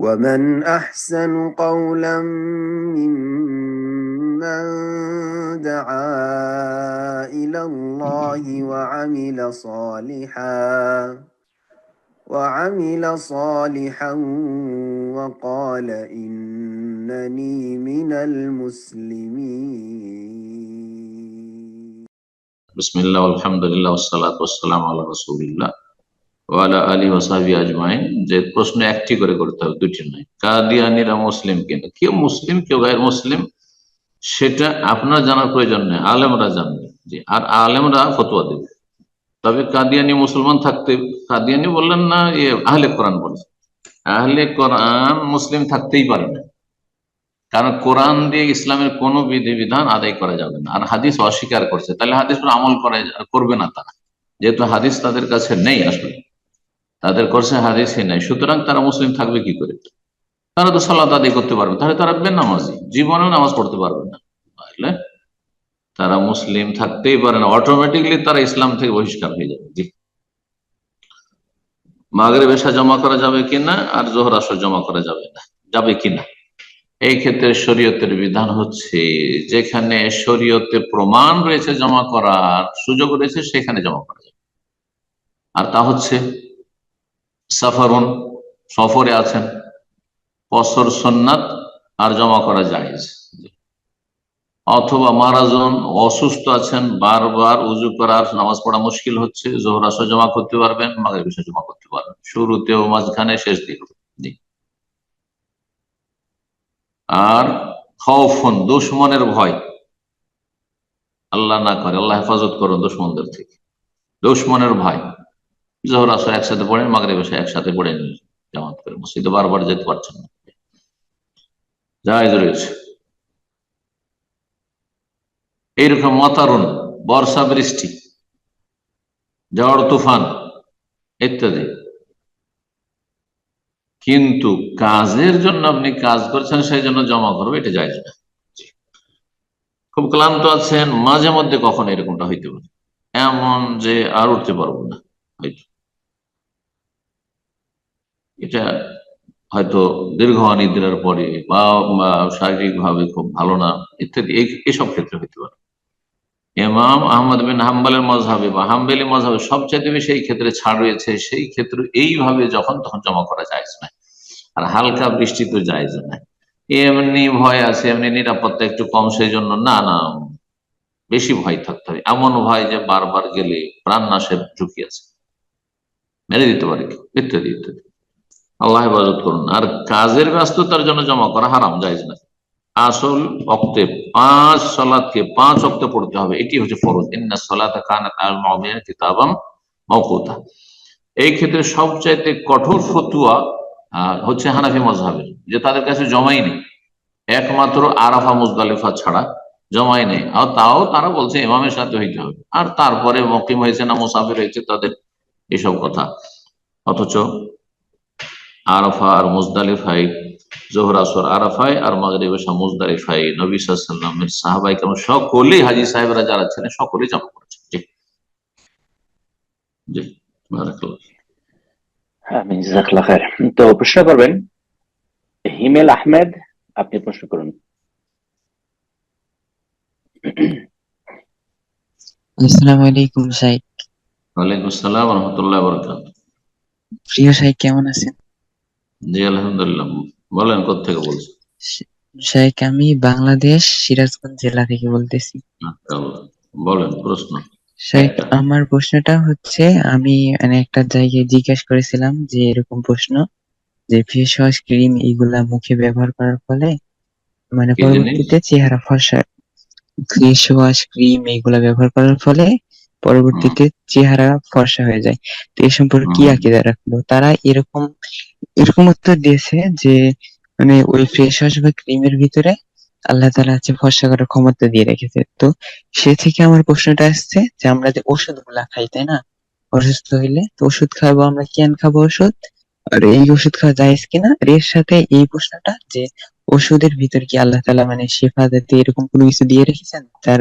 ومن أحسن قولا ممن دعا إلى الله وعمل صالحا وقال إنني من المسلمين. بسم الله والحمد لله والصلاة والسلام على رسول الله ওয়ালা আলিহি ওয়া সাহবিহি আজমাইন। যে প্রশ্ন একটি করে করতে হবে, দুটি নয়। কাদিয়ানীরা মুসলিম কিনা, কেউ মুসলিম কেউ গায়ের মুসলিম, সেটা আপনার জানার প্রয়োজন নেই, আলেমরা জানবে। জি, আর আলেমরা ফতোয়া দেবে। তবে কাদিয়ানী মুসলমান থাকতে, কাদিয়ানী বললেন না, আহলে কোরআন বললেন, আহলে কোরআন মুসলিম থাকতেই পারে না, কারণ কোরআন দিয়ে ইসলামের কোনো বিধিবিধান আদায় করা যাবে না। আর হাদিস অস্বীকার করছে, তাহলে হাদিস আমল করবে না তারা, যেহেতু হাদিস তাদের কাছে নেই, আসলে তাদের কাছে হাদিসই নেই, সুতরাং তারা মুসলিম থাকবে কি করে? তারা তো সালাত আদায় করতে পারবে, তাহলে তারা বেনামাজি, জীবনেও নামাজ পড়তে পারবে না, তাহলে তারা মুসলিম থাকতেই পারে না, অটোমেটিকলি তারা ইসলাম থেকে বহিষ্কার হয়ে যাবে। জি, মাগরিব এশা জমা করা যাবে কিনা আর জোহর আসর জমা করা যাবে না, যাবে কিনা? এই ক্ষেত্রে শরীয়তের বিধান হচ্ছে, যেখানে শরীয়তে প্রমাণ রয়েছে জমা করার সুযোগ রয়েছে, সেখানে জমা করা যাবে। আর তা হচ্ছে সাফারুন, সফরে আছেন, কসর সুন্নাত আর জমা করা জায়েজ, অথবা মারাজন, অসুস্থ আছেন, বারবার উজু করার নামাজ পড়া মুশকিল হচ্ছে, জোহর আসর জমা করতে পারবেন, মাগরিব এশা জমা করতে পারবেন, শুরুতেও মাঝখানে শেষ দিকে। আর খৌফুন, দুশমনের ভয়, আল্লাহ না করে, আল্লাহ হেফাজত করুন দুশমনদের থেকে, দুশমনের ভয়, জোহর আসর একসাথে পড়েন, মাগরিব এশা একসাথে পড়েন, জামাত করে মসজিদে বারবার যেতে পারছেন না, জায়েজ রয়েছে। এইরকম মতারুন, বর্ষা বৃষ্টি, ঝড় তুফান ইত্যাদি, কিন্তু কাজের জন্য আপনি কাজ করছেন, সেই জন্য জমা করবে, এটা জায়েজ না। খুব ক্লান্ত আছেন, মাঝে মধ্যে কখন এরকমটা হইতে পারে, এমন যে আর উঠতে পারবো না, হয়তো এটা হয়তো দীর্ঘ অনিদ্রার পরে বা শারীরিক ভাবে খুব ভালো না ইত্যাদি, এইসব ক্ষেত্রে হইতে পারে। ইমাম আহমদ বিন হাম্বলের মজহাবে বা হাম্বলি মজহাবে সবচেয়ে বেশি এই ক্ষেত্রে ছাড় রয়েছে, সেই ক্ষেত্রে এইভাবে যখন তখন জমা করা যায় না। আর হালকা বৃষ্টি তো যায় না, এমনি ভয় আছে, এমনি নিরাপত্তা একটু কম, সেই জন্য না, বেশি ভয় থাকতে হবে, এমন ভয় যে বারবার গেলে প্রাণ নাশের ঝুঁকি আছে, মেরে দিতে পারে কেউ, ইত্যাদি ইত্যাদি। আল্লাহ হেফাজত করুন। আর কাজের ব্যস্ততার জন্য জমা করা হারাম, জায়েজ না। আসল ওয়াক্তে 5 সালাতকে 5 ওয়াক্তে পড়তে হবে, এটি হচ্ছে ফরজ। ইন্নাস সালাতা কানাত আলাল মুমিনিনা কিতাবাম মাওকুতা। এই ক্ষেত্রে সবচাইতে কঠোর ফতোয়া হচ্ছে হানাফি মাযহাবের, যে তাদের কাছে জমাই নেই, একমাত্র আরাফা মুজদালিফা ছাড়া জমাই নেই, আর তাও তারা বলছে ইমামের সাথে হইতে হবে, আর তারপরে মুকিম হয়েছে না মুসাফির হয়েছে, তাদের এসব কথা। অথচ আরাফা আর মুজদালিফায়, জোহর আসর আরাফায় আর মাগরিব এশা মুজদালিফায় নবী সাল্লাল্লাহু আলাইহি ওয়াসাল্লামের সাহাবায়ে কেরাম সকলেই, হাজী সাহেবরা যারা ছিলেন সকলেই জমা করেছেন। জি জি, বারাকাল্লাহ। আমিন, জাযাকাল্লাহ খায়ের। তো প্রশ্ন করবেন হিমেল আহমেদ, আপনি প্রশ্ন করুন। আসসালামু আলাইকুম শাইখ। ওয়ালাইকুম আসসালাম ওয়া রাহমাতুল্লাহি ওয়া বারাকাতুহু। প্রিয় শাইখ, কেমন আছেন? জি আলহামদুলিল্লাহ। বলেন, কোত্থেকে বলছেন? শাইখ, আমি বাংলাদেশ সিরাজগঞ্জ জেলা থেকে বলতেছি। মাশাআল্লাহ, বলেন প্রশ্ন। শাইখ, আমার প্রশ্নটা হচ্ছে, আমি একটা জায়গায় জিজ্ঞাসা করেছিলাম যে এরকম প্রশ্ন, যে ফেস ওয়াশ, ক্রিম এগুলা মুখে ব্যবহার করার ফলে মানে পরবর্তীতে চেহারা ফর্সা, ফেস ওয়াশ ক্রিম এগুলা ব্যবহার করার ফলে পরবর্তীতে চেহারা ফর্সা হয়ে যায়, তো এই সম্পর্কে কি আকীদা রাখবো? তারা এরকম উত্তর দিয়েছে যে মানে ওই ফেস ওয়াশ বা ক্রিমের ভিতরে আল্লাহ তাআলা হচ্ছে ফর্সা করার ক্ষমতা দিয়ে রেখেছে। তো সে থেকে আমার প্রশ্নটা আসছে যে আমরা যে ওষুধ গুলা খাই, তাই না, অসুস্থ হইলে তো ওষুধ খাবো, আমরা কেন খাবো ওষুধ, আর এই ওষুধ খাওয়া জায়েজ কিনা? আর এর সাথে এই প্রশ্নটা যে ওষুধের ভিতর কি আল্লাহ তাআলা মানে শিফা জাতীয় এরকম কোনো কিছু দিয়ে রেখেছেন, যার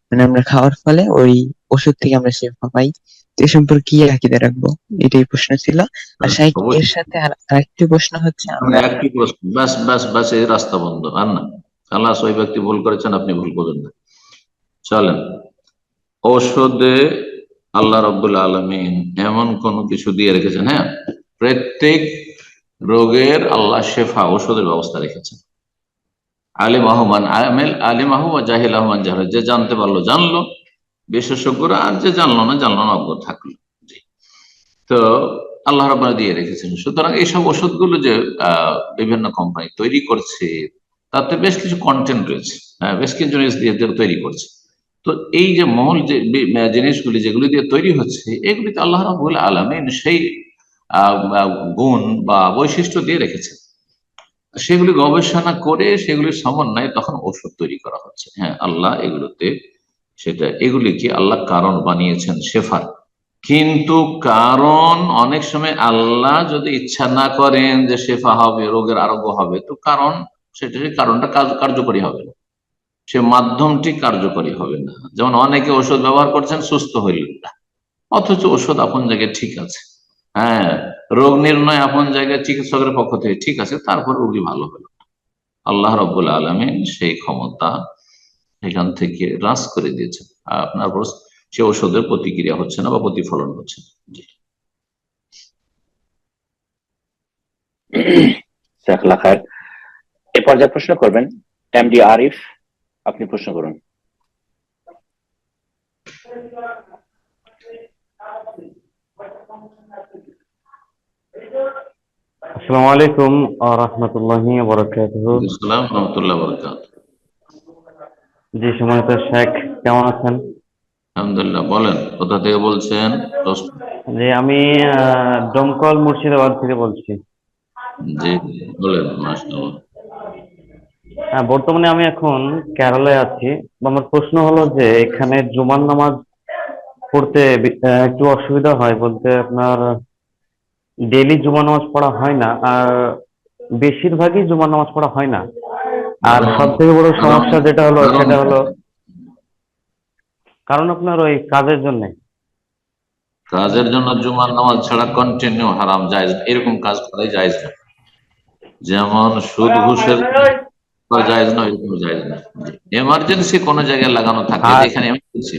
মানে আমরা খাওয়ার ফলে ওই ওষুধ থেকে আমরা শিফা পাই? এ সম্পর্কে কি আকীদা রাখবো, এটাই প্রশ্ন ছিল। আর শাইখ এর সাথে আরেকটি প্রশ্ন হচ্ছে, আমরা একটি প্রশ্ন, ব্যাস ব্যাস ব্যাস, এই রাস্তা বন্ধ আর না। খালাস, ওই ব্যক্তি ভুল করেছেন, আপনি ভুল করবেন না। চলেন, ঔষধে আল্লাহ রাব্বুল আলামিন এমন কোন কিছু দিয়ে রেখেছেন, হ্যাঁ, প্রত্যেক রোগের আল্লাহ শেফা ঔষধের ব্যবস্থা রেখেছেন। আলিমাহুমান আমেল আলিমাহু ওয়া জাহিলাহুমান জাহল, যে জানতে পারলো জানলো, বিশেষজ্ঞরা, আর যে জানলো না অজ্ঞ থাকলো। জি। তো আল্লাহ রাব্বুল দিয়ে রেখেছেন। সুতরাং এইসব ওষুধগুলো যে বিভিন্ন কোম্পানি তৈরি করছে, তাতে বেশ কিছু কন্টেন্ট রয়েছে, বেশ কিছু জিনিস দিয়ে তৈরি করছে। তো এই যে মহল যে জিনিসগুলি যেগুলি দিয়ে তৈরি হচ্ছে, এগুলিতে আল্লাহ রাব্বুল আলামিন সেই গুণ বা বৈশিষ্ট্য দিয়ে রেখেছেন। সেগুলি গবেষণা করে সেগুলির সমন্বয়ে তখন ওষুধ তৈরি করা হচ্ছে। হ্যাঁ, আল্লাহ এগুলোতে এগুলিকে আল্লাহ কারণ বানিয়েছেন শেফার। কিন্তু কারণ অনেক সময় আল্লাহ যদি ইচ্ছা না করেন যে শেফা হবে, রোগের আরোগ্য হবে, তো কারণটা কার্যকরী হবে না, সে মাধ্যমটি কার্যকরী হবে না। যেমন অনেকে ওষুধ ব্যবহার করছেন, সুস্থ হইলেন না, অথচ ওষুধ আপন জায়গায় ঠিক আছে। হ্যাঁ, রোগ নির্ণয় আপন জায়গায় চিকিৎসকের পক্ষ থেকে ঠিক আছে, তারপর রোগী ভালো হলো। আল্লাহ রাব্বুল আলামিন সেই ক্ষমতা এখান থেকে হ্রাস করে দিয়েছেন। আপনার সে ঔষধের প্রতিক্রিয়া হচ্ছে না বা প্রতিফলন হচ্ছে না। জি। এ পর্যায়ে প্রশ্ন করবেন এমডি আরিফ, আপনি প্রশ্ন করুন। আসসালামু আলাইকুম ওয়া রাহমাতুল্লাহি ওয়া বারাকাতুহু। আসসালামু আলাইকুম ওয়া রাহমাতুল্লাহি ওয়া বারাকাতুহু। জি, সম্মানিত শেখ, কেমন আছেন? আলহামদুলিল্লাহ। বলেন, কোথা থেকে বলছেন? জি, আমি দমকল মুর্শিদাবাদ থেকে বলছি। জি, বলেন। মাশাআল্লাহ। হ্যাঁ, বর্তমানে আমি এখন কেরালায় আছি। আমার প্রশ্ন হলো যে এখানে জুমার নামাজ পড়তে একটু অসুবিধা হয়, বলতে আপনার ডেইলি জুমার নামাজ পড়া হয় না, আর বেশিরভাগই জুমার নামাজ পড়া হয় না। আর সব থেকে বড় সমস্যা যেটা হলো সেটা হলো কারণ আপনার ওই কাজের জন্য জুমার নামাজ ছাড়া কন্টিনিউ হারাম, জায়েজ, এরকম কাজ করাই জায়েজ না। যেমন সুদ ঘুষের জায়েজ না, এরকম জায়েজ না। এমার্জেন্সি কোন জায়গায় লাগানো থাকে, যেখানে এমার্জেন্সি,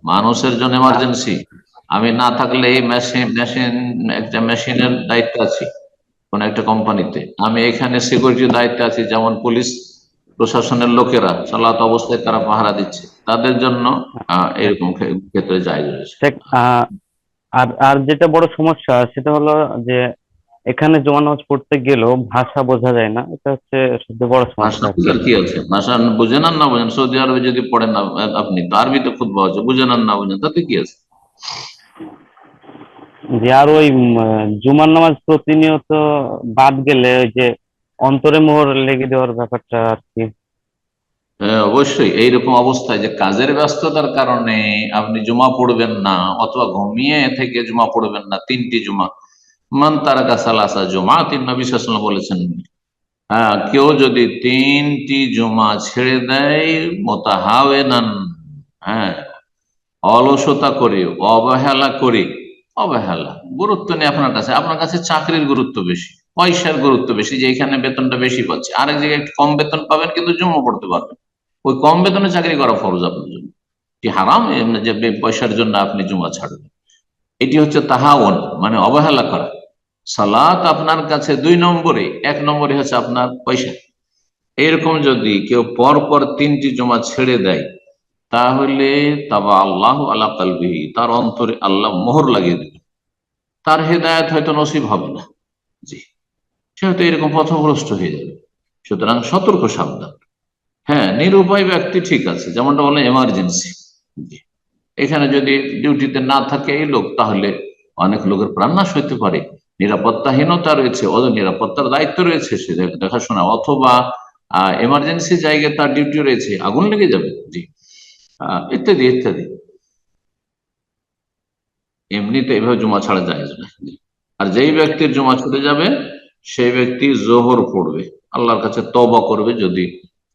মানুষের জন্য এমার্জেন্সি, আমি না থাকলে এই একটা মেশিনের দায়িত্ব আছি কোন একটা কোম্পানিতে, আমি এখানে সিকিউরিটির দায়িত্বে আছি, যেমন পুলিশ প্রশাসনের লোকেরা সালাত অবস্থায় তারা পাহারা দিচ্ছে, তাদের জন্য এরকম ক্ষেত্রে জায়েজ রয়েছে। আর যেটা বড় সমস্যা সেটা হলো যে এখানে জুমার নামাজ পড়তে গেলেও ভাষা বোঝা যায় না, এটা হচ্ছে সবচেয়ে বড় সমস্যা। কি আছে, ভাষা বুঝেন আর না বুঝেন, সৌদি আরবে যদি পড়েন আপনি, তো আরবিতে খুতবা হচ্ছে, বুঝেন আর না বুঝেন, তাতে কি আছে? যে আর ওই জুমার নামাজ প্রতিনিয়ত বাদ গেলে ওই যে অন্তরে মোহর লেগে দেওয়ার ব্যাপারটা আর কি। অবশ্যই এইরকম অবস্থায় যে কাজের ব্যস্ততার কারণে আপনি জুমা পড়বেন না, অথবা ঘুমিয়ে থেকে জুমা পড়বেন না, 3টি জুমা, মান তারাকা সালাসা জুমা, নবী সাল্লাল্লাহু আলাইহি ওয়াসাল্লাম বলেছেন, হ্যাঁ, কেউ যদি 3টি জুমা ছেড়ে দেয় মুতাহাওয়ানান, হ্যাঁ, অলসতা করে, অবহেলা করে, অবহেলা, গুরুত্ব নেই আপনার কাছে চাকরির গুরুত্ব বেশি, পয়সার গুরুত্ব বেশি, যে এখানে বেতনটা বেশি পাচ্ছে, আরেক জায়গায় একটু কম বেতন পাবেন কিন্তু জুমা পড়তে পারবেন, ওই কম বেতনে চাকরি করা ফরজ আপনার জন্য, কি হারাম যে পয়সার জন্য আপনি জুমা ছাড়বেন। এটি হচ্ছে তাহাওন, মানে অবহেলা করা। সালাত আপনার কাছে 2 নম্বরে, 1 নম্বরে হচ্ছে আপনার পয়সা। এরকম যদি কেউ পর পর 3টি জুমা ছেড়ে দেয়, তাহলে তাবা আল্লাহ আলা কালবিহি, তার অন্তরে আল্লাহ মোহর লাগিয়ে দেবে, তার হেদায়েত হয়তো নসিব হবে না। জি, সে হয়তো এরকম পথভ্রষ্ট হয়ে যাবে। সুতরাং সতর্ক, সাবধান। হ্যাঁ, নিরুপায় ব্যক্তি ঠিক আছে, যেমনটা বললেন এমার্জেন্সি, এখানে যদি ডিউটিতে না থাকে এই লোক, তাহলে অনেক লোকের প্রাণনাশ হইতে পারে, নিরাপত্তাহীনতা রয়েছে, ওদের নিরাপত্তার দায়িত্ব রয়েছে, সে দেখাশোনা, অথবা এমার্জেন্সি জায়গায় তার ডিউটি রয়েছে, আগুন লেগে যাবে, জি, ইত্যাদি ইত্যাদি। এমনিতে এভাবে জুমা ছাড়া যায় না। আর যেই ব্যক্তির জুমা ছুটে যাবে, সেই ব্যক্তি জোহর পড়বে, আল্লাহর কাছে তওবা করবে, যদি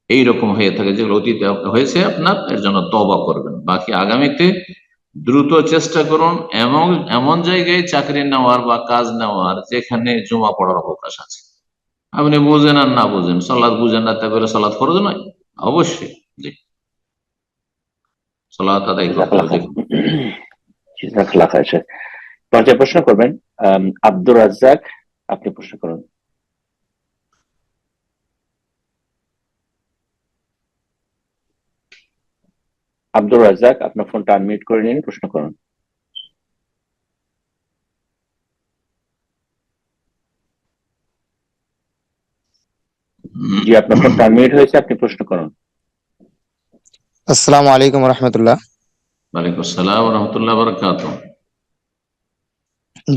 এইরকম হয়ে থাকে যেগুলো অতীতে হয়েছে আপনার, এর জন্য তওবা করবেন, বাকি আগামীতে দ্রুত চেষ্টা করুন এমন এমন জায়গায় চাকরি নেওয়ার বা কাজ নেওয়ার যেখানে জুমা পড়ার অবকাশ আছে। আপনি বুঝেন আর না বুঝেন, সালাদ বুঝেন না, তারপরে সালাদ ফরজ নয়? অবশ্যই, জি, সালাত আদায় করতে জাজাকাল্লাহ হবে। খায়ের। জাজাকাল্লাহ খায়ের শেখ। পর্যায়ে প্রশ্ন করবেন আব্দুর রাজ্জাক, আপনি প্রশ্ন করুন। আব্দুর রাজ্জাক, আপনার ফোনটা আনমিউট করে নিন, প্রশ্ন করুন। জি, আপনার ফোনটা আনমিউট হয়েছে, আপনি প্রশ্ন করুন। আসসালামু আলাইকুম রহমতুল্লাহ। ওয়ালাইকুম আসসালাম রহমতুল্লাহ বরকাত।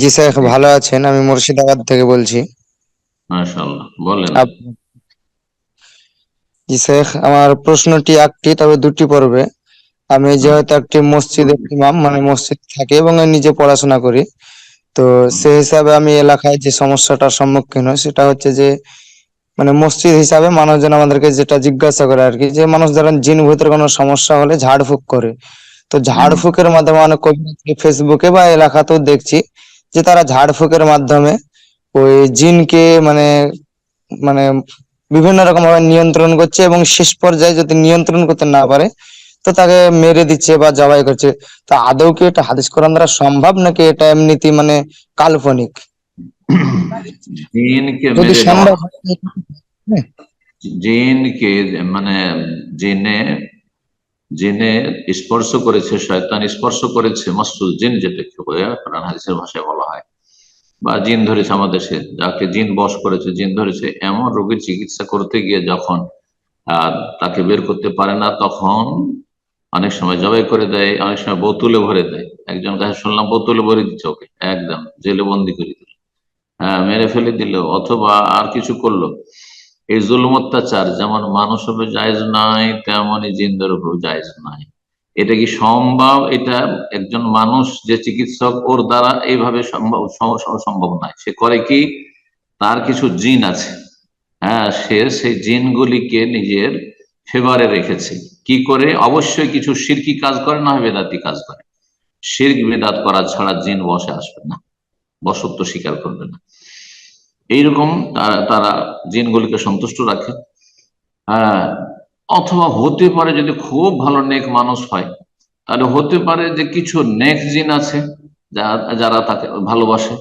জি শেখ, ভালো আছেন? আমি মুর্শিদাবাদ থেকে বলছি। মাশাআল্লাহ, বলেন। আপ- জি শেখ, আমার প্রশ্নটি একটি, তবে দুটি পর্বে। আমি যেহেতু একটি মসজিদের ইমাম, মানে মসজিদ থাকি এবং আমি নিজে পড়াশোনা করি, তো সেই হিসাবে আমি এলাকায় যে সমস্যাটার সম্মুখীন হই সেটা হচ্ছে যে, মানে মসজিদ হিসাবে মানুষজন আমাদেরকে যেটা জিজ্ঞাসা করে আর কি, যে মানুষ ধরেন জিন ভূতের কোনো সমস্যা হলে ঝাড়ফুঁক করে। তো ঝাড়ফুঁকের মাধ্যমে অনেক ফেসবুকে বা এলাকাতেও দেখছি যে তারা ঝাড়ফুঁকের মাধ্যমে ওই জিনকে মানে মানে বিভিন্ন রকম ভাবে নিয়ন্ত্রণ করছে, এবং শেষ পর্যায়ে যদি নিয়ন্ত্রণ করতে না পারে তো তাকে মেরে দিচ্ছে বা জবাই করছে। তো আদৌ কি এটা হাদিস কোরআন দ্বারা সম্ভব, নাকি এটা এমনিতেই মানে কাল্পনিক? জিনকে যদি মেরে দেওয়া, সম্ভব হয়, হ্যাঁ। জিনকে মানে জেনে জেনে স্পর্শ করেছে, শয়তান স্পর্শ করেছে, মাসুল জিন যেটাকে বলে কোরআন হাদিসের ভাষায় বলা হয়, বা জিন ধরেছে আমাদের দেশে, যাকে জিন বশ করেছে, জিন ধরেছে, এমন রোগীর চিকিৎসা করতে গিয়ে যখন তাকে বের করতে পারে না, তখন অনেক সময় জবাই করে দেয়, অনেক সময় বোতলে ভরে দেয়। একজন কাছে শুনলাম বোতলে ভরে দিচ্ছে, ওকে একদম জেলে বন্দি করে দিল, হ্যাঁ মেরে ফেলে দিল, অথবা আর কিছু করলো। এই জুলুম অত্যাচার যেমন মানুষ হবে জায়েজ নাই, তেমনই জিনদের উপর জায়েজ নাই। এটা কি সম্ভব? এটা একজন মানুষ যে চিকিৎসক, ওর দ্বারা এইভাবে সম্ভব সম্ভব নয়। সে করে কি, তার কিছু জিন আছে, হ্যাঁ, সে সেই জিনগুলিকে নিজের ফেভারে রেখেছে। কি করে? অবশ্যই কিছু শিরকি কাজ করে, না হয় বেদাতি কাজ করে। শিরক বেদাত করা ছাড়া জিন বসে আসবে না, বশত্ব স্বীকার করবে না। এইরকম তারা জিনগুলিকে সন্তুষ্ট রাখে। হ্যাঁ, অথবা হতে পারে যদি খুব ভালো নেক মানুষ হয়, তাহলে হতে পারে যে কিছু নেক জিন আছে যারা তাকে ভালোবাসে,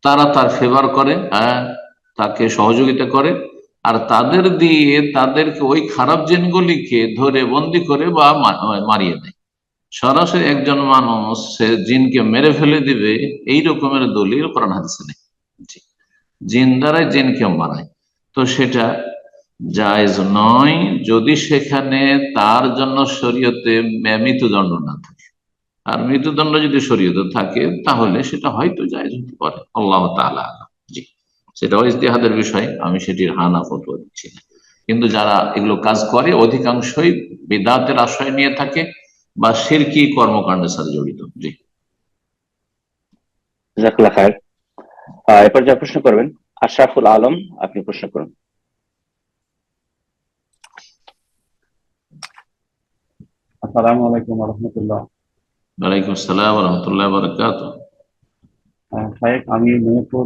তারা তার ফেভার করে, হ্যাঁ, তাকে সহযোগিতা করে, আর তাদের দিয়ে তাদেরকে ওই খারাপ জিনগুলিকে ধরে বন্দি করে বা মারিয়ে দেয়। সরাসরি একজন মানুষ সে জিনকে মেরে ফেলে দিবে, এই রকমের দলিল কোরআন হাদিসে নেই। জি, জিন দ্বারাই জিনকে মারায়, তো সেটা জায়েজ নয়, যদি সেখানে তার জন্য শরীয়তে মৃত্যুদণ্ড না থাকে। আর মৃত্যুদণ্ড যদি শরীয়তে থাকে তাহলে সেটা হয়তো জায়েজ হতে পারে, আল্লাহ তাআলা আ'লাম। জি, সেটাও ইজতিহাদের বিষয়, আমি সেটির হা না ফতোয়া দিচ্ছি না। কিন্তু যারা এগুলো কাজ করে অধিকাংশই বিদআতের আশ্রয় নিয়ে থাকে বা শিরকি কর্মকাণ্ডের সাথে জড়িত। জি, জাজাকাল্লাহ খায়ের। এরপর যা প্রশ্ন করবেন আশরাফুল আলম, আপনি প্রশ্ন করুন। আসসালামু আলাইকুম রহমতুল্লাহ। ওয়ালাইকুম আসসালাম ওয়া রাহমাতুল্লাহি ওয়া বারাকাতুহু। সাহেব, আমি মেহেরপুর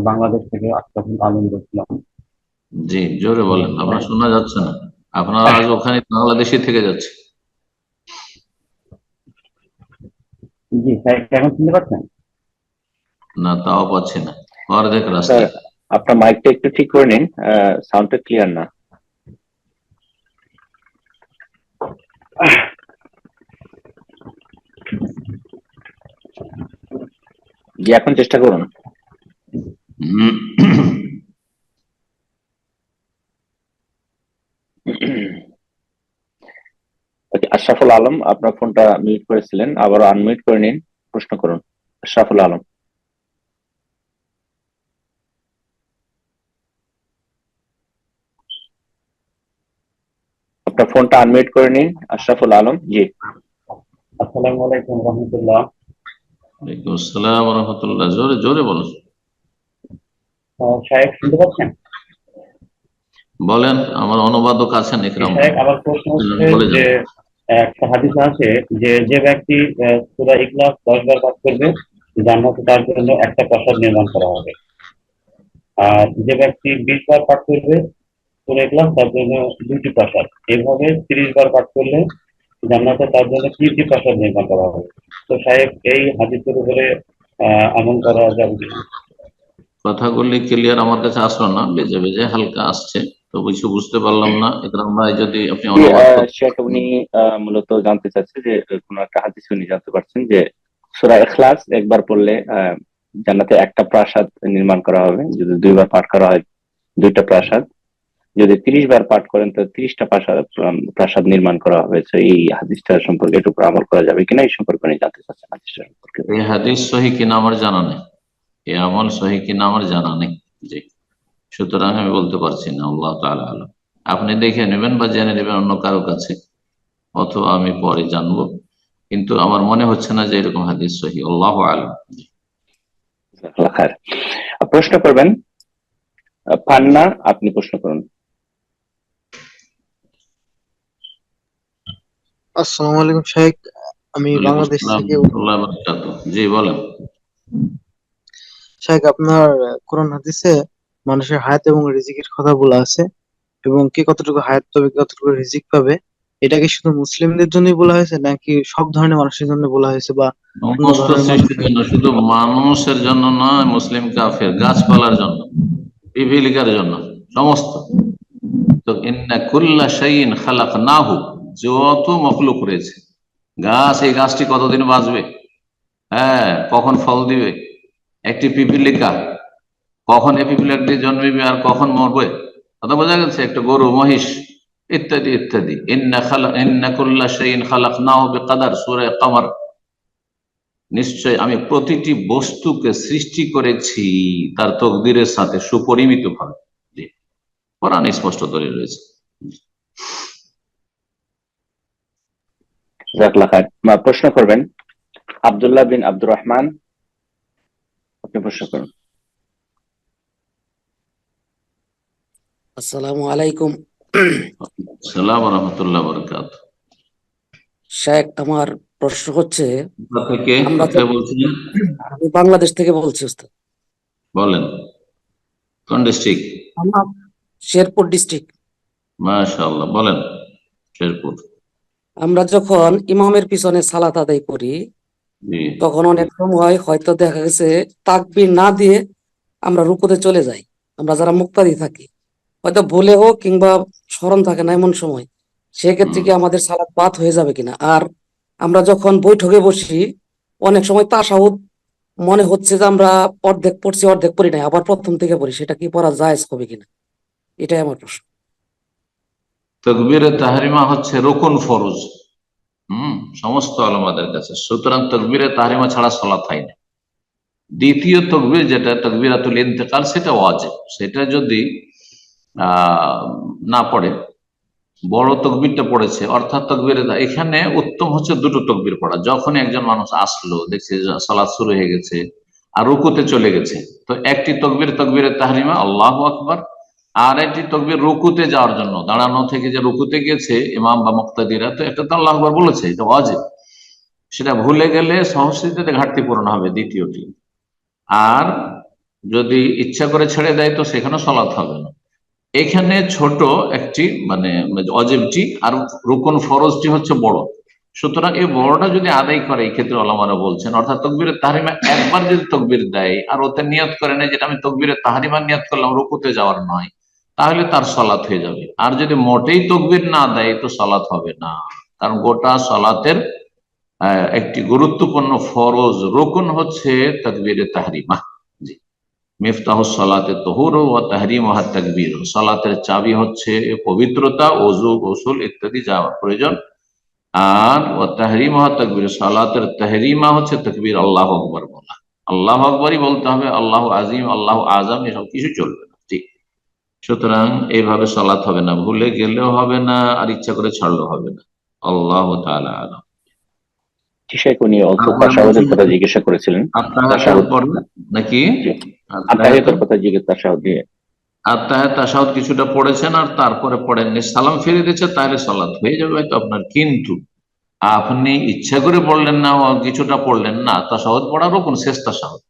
বাংলাদেশ থেকে আশরাফুল আলম বলছিলাম। জি, জোরে তো বলেন, আপনার শোনা যাচ্ছে না। আপনার আজ ওখানে বাংলাদেশে থেকে যাচ্ছে। জি সাহেব, এখন শুনতে পাচ্ছেন? না, তাও পাচ্ছি না, অর্ধেক স্যার, রাস্তায়। আপনার মাইকটা একটু ঠিক করে নিন, সাউন্ডটা ক্লিয়ার না। জি, এখন চেষ্টা করুন। হুম, ওকে, আশরাফুল আলম, আপনার ফোনটা মিউট করেছিলেন, আবারও আনমিউট করে নিন, প্রশ্ন করুন। আশরাফুল আলম, আপনার ফোনটা আনমিউট করে নিন। আশরাফুল আলম, জি। আসসালামু আলাইকুম রহমতুল্লাহ। ওয়ালাইকুম আসসালাম ওয়া রাহমাতুল্লাহ, জোরে জোরে বলুন। সাহেব শুনতে পাচ্ছেন? বলেন, আমার অনুবাদক আছেন জি ইকরাম ভাই, সাহেব, আমার প্রশ্ন হচ্ছে বলে যে যান। একটা হাদিস আছে যে যে ব্যক্তি সূরা ইখলাস 10 বার পাঠ করবে জান্নাতে তার জন্য একটা প্রাসাদ নির্মাণ করা হবে, আর যে ব্যক্তি 20 বার পাঠ করবে সূরা ইখলাস তার জন্য 2টি প্রাসাদ, এভাবে 30 বার পাঠ করলে জান্নাতে তার জন্য 3টি প্রাসাদ নির্মাণ করা হবে। তো সাহেব, এই হাদিসের উপরে আমল করা যাবে কিনা? কথাগুলি ক্লিয়ার আমার কাছে আসলো না, বেজে বেজে হালকা আসছে, তো কিছু বুঝতে পারলাম না। একরাম ভাই যদি আপনি অনুবাদ করতে। শেখ উনি মূলত জানতে চাচ্ছে যে কোন একটা হাদিস উনি জানতে পারছেন যে সূরা ইখলাস একবার পড়লে জান্নাতে একটা প্রাসাদ নির্মাণ করা হবে, যদি 2 বার পাঠ করা হয় 2টা প্রাসাদ, যদি 30 বার পাঠ করেন তো 30টা প্রাসাদ নির্মাণ কটা হবে। তো এই হাদিসটা সম্পর্কে একটু আমল করা যাবে কিনা এই সম্পর্কে উনি জানতে চাচ্ছেন হাদিসটা সম্পর্কে। এই হাদিস সহি কিনা আমার জানা নেই, এই আমল সহি কিনা আমার জানা নেই, জি। সুতরাং আমি বলতে পারছি না, আল্লাহ তাআলা আলাম। আপনি দেখে নেবেন বা জেনে নেবেন অন্য কারো কাছে, অথবা আমি পরে জানবো, কিন্তু আমার মনে হচ্ছে না যে এরকম হাদিস সহি। আল্লাহু আলাম। জাযাকাল্লাহ খায়ের। প্রশ্ন করবেন পান্না, আপনি প্রশ্ন করুন। আসসালামু আলাইকুম শেখ, আমি বাংলাদেশ থেকে। জি বলেন। শেখ, আপনার কোরআন হাদিসে মানুষের হায়াত এবং রিজিকের কথা বলা আছে, এবং কে কতটুকু হায়াত পাবে কতটুকু রিজিক পাবে, এটা কি শুধু মুসলিমদের জন্যই বলা হয়েছে নাকি সব ধরনের মানুষের জন্য বলা হয়েছে, বা অন্য সমস্ত ধরনের সৃষ্টির জন্য, শুধু মানুষের জন্য নয়, মুসলিম কাফের, গাছপালার জন্য, পিপিলিকার জন্য, সমস্ত। তো ইন্না কুল্লা শাইইন খালাকনাহু, যত মখলুক রয়েছে, গাছ, এই গাছটি কতদিন বাঁচবে, হ্যাঁ, কখন ফল দিবে, একটি পিপিলিকা কখন এই পিপিলিকাটি জন্মিবে আর কখন মরবে, কথা বোঝা গেছে, একটা গরু, মহিষ, ইত্যাদি ইত্যাদি। ইন্না কুল্লা শাইইন খালাকনাহু বিকদার, সূরা কমর। নিশ্চয় আমি প্রতিটি বস্তুকে সৃষ্টি করেছি তার তকদিরের সাথে, সুপরিমিত ভাবে। জি, কোরআনে স্পষ্ট করে রয়েছে। জাযাকাল্লাহ খায়ের। প্রশ্ন করবেন আব্দুল্লাহ বিন আব্দুর রহমান, আপনি প্রশ্ন করুন। আসসালামু আলাইকুম। আসসালামু আলাইকুম রাহমাতুল্লাহি ওয়া বারাকাতুহু। শেখ, আমার প্রশ্ন হচ্ছে, কোথা থেকে আমরা তো, কোথায় বলছিলেন? আমি বাংলাদেশ থেকে বলছি উস্তাদ। বলেন, কোন ডিস্ট্রিক্ট? আমার শেরপুর ডিস্ট্রিক্ট। মাশাআল্লাহ, বলেন। শেরপুর। আমরা যখন ইমামের পিছনে সালাত আদায় করি জি। তখন অনেক সময় হয়তো দেখা গেছে তাকবীর না দিয়ে আমরা রুকুতে চলে যাই। আমরা যারা মুক্তাদি থাকি হয়তো ভুলে হোক কিংবা স্মরণ থাকে না এমন সময়, সেক্ষেত্রে কি আমাদের সালাত বাদ হয়ে যাবে কিনা? আর আমরা যখন বৈঠকে বসি অনেক সময় তাশাহুদ মনে হচ্ছে যে আমরা অর্ধেক পড়ছি অর্ধেক পড়ি নাই, আবার প্রথম থেকে পড়ি, সেটা কি পড়া জায়েজ হবে কিনা, এটাই আমার প্রশ্ন। তাকবীরে তাহরিমা হচ্ছে রুকুন ফরজ, সমস্ত আলেমাদের কাছে। সুতরাং তাকবীরে তাহরিমা ছাড়া সালাত হয় না। দ্বিতীয় তাকবীর যেটা তাকবীরাতুল ইন্তেকাল, সেটা ওয়াজিব। সেটা যদি না পড়ে, বড় তকবীরটা পড়েছে, অর্থাৎ তাকবীরে, এখানে উত্তম হচ্ছে দুটো তকবীর পড়া। যখন একজন মানুষ আসলো, দেখছে সালাত শুরু হয়ে গেছে আর রুকুতে চলে গেছে, তো একটি তকবীর তাকবীরে তাহরিমা আল্লাহু আকবার, আর একটি তকবীর রুকুতে যাওয়ার জন্য, দাঁড়ানো থেকে যে রুকুতে গেছে ইমাম বা মুক্তাদিরা, তো একটা তো আল্লাহু আকবার বলেছে, এটা ওয়াজিব। সেটা ভুলে গেলে সহস্রীতে ঘাটতি পূরণ হবে, দ্বিতীয়টি। আর যদি ইচ্ছা করে ছেড়ে দেয় তো সেখানে সালাত হবে না। এখানে ছোট একটি মানে ওয়াজিবটি, আর রুকুন ফরজটি হচ্ছে বড়। সুতরাং এই বড়টা যদি আদায় করে, এই ক্ষেত্রে ওলামারা বলছেন, অর্থাৎ তকবীরে তাহরিমা একবার যদি তকবীর দেয় আর ওতে নিয়ত করে না যেটা আমি তকবীরে তাহরিমা নিয়ত করলাম, রুকুতে যাওয়ার নয়, তাহলে তার সালাত হয়ে যাবে। আর যদি মোটেই তকবীর না দেয় তো সালাত হবে না, কারণ গোটা সালাতের একটি গুরুত্বপূর্ণ ফরজ রুকুন হচ্ছে তাকবীরে তাহরিমা। জি, মিফতাহুস সালাতে তুহুর ওয়া তাহরিমুহা তাকবীর। সালাতের চাবি হচ্ছে পবিত্রতা, ওযু, গোসল ইত্যাদি যা প্রয়োজন। আর ওয়া তাহরিমুহা তাকবীর, সালাতের তাহরিমা হচ্ছে তাকবীর, আল্লাহু আকবার বলা। আল্লাহু আকবারই বলতে হবে, আল্লাহু আজিম, আল্লাহু আযম এসব কিছু চলবে না। ঠিক, সুতরাং এইভাবে সালাত হবে না, ভুলে গেলেও হবে না আর ইচ্ছা করে ছাড়লেও হবে না। আল্লাহু তাআলা আলাম। শেখ, উনি অল্প তাশাহুদের কথা জিজ্ঞাসা করেছিলেন। আত্তাহিয়াতের পর নাকি? আত্তাহিয়াতের কথা জিজ্ঞেস, তাশাহুদ দিয়ে আত্তাহিয়াত তাশাহুদ কিছুটা পড়েছেন আর তারপরে পড়েননি, সালাম ফিরে দিচ্ছে, তাহলে সালাত হয়ে যাবে হয়তো আপনার। কিন্তু আপনি ইচ্ছা করে পড়লেন না, কিছুটা পড়লেন না, তাশাহুদ পড়া রুকুন, শেষ তাশাহুদ,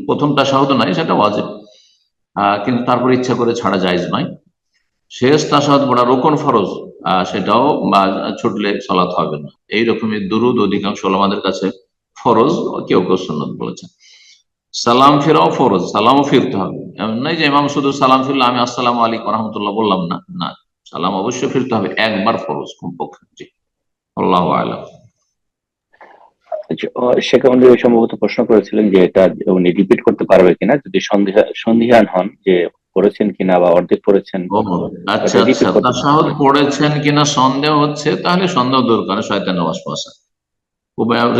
প্রথম তাশাহুদ নয়, সেটা ওয়াজিব। কিন্তু তারপর ইচ্ছা করে ছাড়া জায়েজ নয়। শেষ তাশাহুদ পড়া রুকুন, ফরজ, সেটাও ছুটলে সালাত হবে না। এইরকমই দুরুদ অধিকাংশ ওলামাদের কাছে ফরজ, কেউ কেউ সুন্নত বলেছেন। সালাম ফেরাও ফরজ, সালামও ফিরতে হবে। এমন নয় যে ইমাম শুধু সালাম ফিরলে আমি আসসালামু আলাইকুম রহমতুল্লাহ বললাম না, না, সালাম অবশ্যই ফিরতে হবে, একবার ফরজ কমপক্ষে। জি, আল্লাহু আ'লাম। শেখ আমাদের সম্ভবত প্রশ্ন করেছিলেন যে এটা উনি রিপিট করতে পারবে কিনা, যদি সন্দিহান হন যে পড়েছেন কিনা বা অর্ধেক পড়েছেন, ও আচ্ছা এটা আচ্ছা, রিপিট করতে তাশাহুদ পড়েছেন কিনা সন্দেহ হচ্ছে, তাহলে সন্দেহ দূর করে শয়তানের ওয়াসওয়াসা।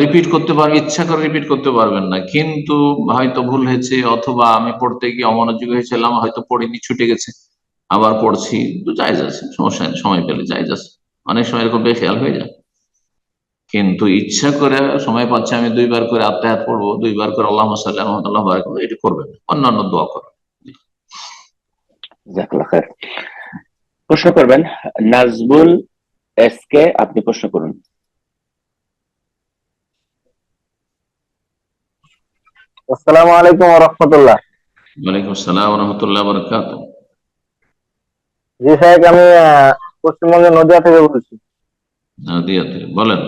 রিপিট করতে পারবে, ইচ্ছা করে রিপিট করতে পারবেন না, কিন্তু হয়তো ভুল হয়েছে, অথবা আমি পড়তে গিয়ে অমনোযোগী হয়েছিলাম, হয়তো পড়িনি, ছুটে গেছে, আবার পড়ছি, তো জায়েজ আছে, সমস্যা নেই, সময় পেলে জায়েজ আছে। অনেক সময় এরকম বেখেয়াল হয়ে যায়। কিন্তু ইচ্ছা করে সময় পাচ্ছে আমি দুইবার করে আত্মায়াত পড়বো, দুইবার করে আল্লাহুম্মা সাল্লি আলা মুহাম্মাদ আল্লাহু বারাক, এটা করবেন না, অন্যান্য দোয়া করবেন। জাযাকাল্লাহ খায়ের। প্রশ্ন করবেন নাজবুল এস কে, আপনি প্রশ্ন করুন। আসসালামু আলাইকুম ওয়া রাহমাতুল্লাহ। ওয়ালাইকুম আসসালাম ওয়া রাহমাতুল্লাহি ওয়া বারাকাতুহু। জি সাহেব, আমি পশ্চিমবঙ্গের নদিয়া থেকে বলছি। দিয়াতে বলেন,